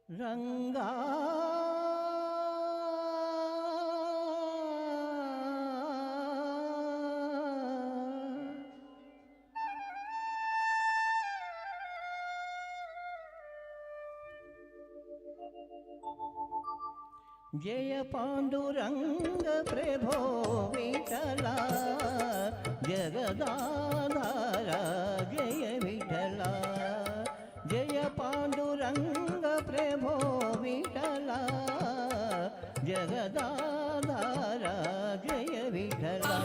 ರಂಗಾ जय पांडुरंग प्रभो विठला जगदाधारा जय विठला जय पांडुरंग प्रभो विठला जगदाधारा जय विठला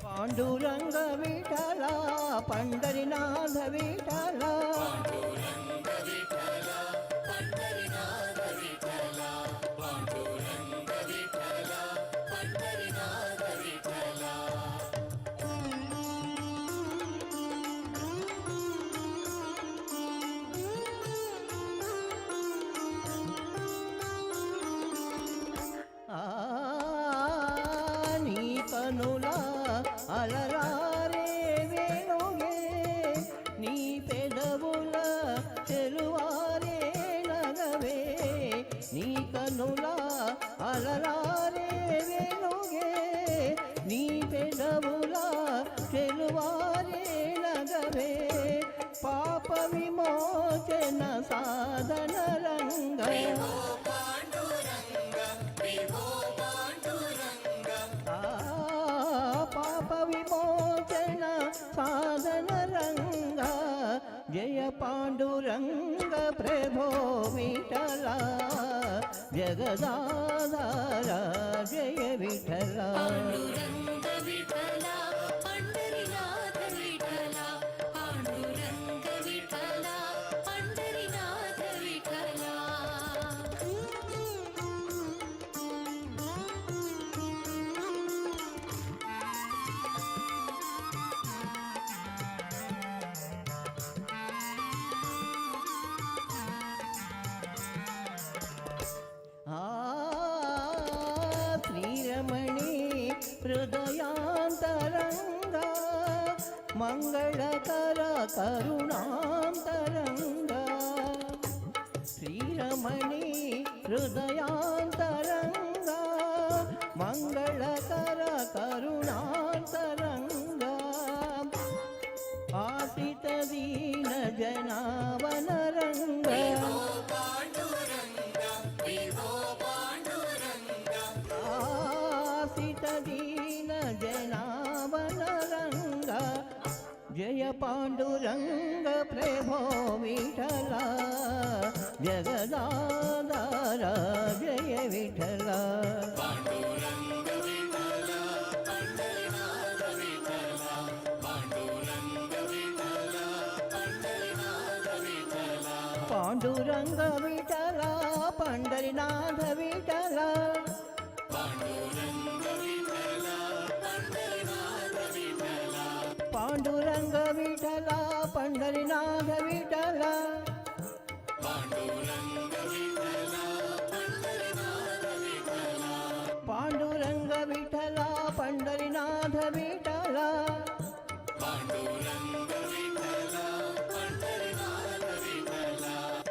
पांडुरंग विठला पंढरीनाथ विठला नी कनुला అలరారే వేణుగే నీ పెదవుల చెలువారే నగవే నీ కనుల అలరారే వేణుగే నీ పెదవుల చెలువారే నగవే పాప విమోచన సాధన రంగ पाप विमोचन साधन रंग जय पांडुरंग प्रभो विठला जगदाधारा जय विठला श्रीरमणी हृदयांतरंगा मंगलकर करुणांतरंगा श्रीरमणी हृदयांतरंगा मंगलकर करुणांतरंगा आसित दीन जनावन रंगा दीन जनावन रंग जय पांडुरंग प्रभो विठला जगदाधारा जय विठला पांडुरंग विठला पंढरीनाथ विठला पांडुरंग विठला पंढरीनाथ विठला पांडुरंग विठला पंढरीनाथ विठला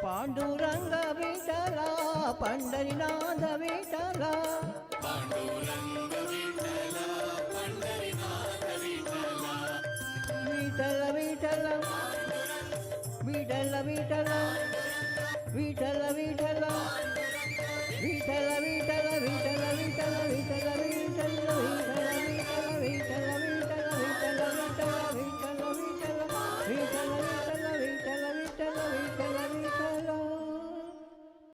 पांडुरंग विठला पंढरीनाथ विठला विठल विठल विठल विठल विठल विठल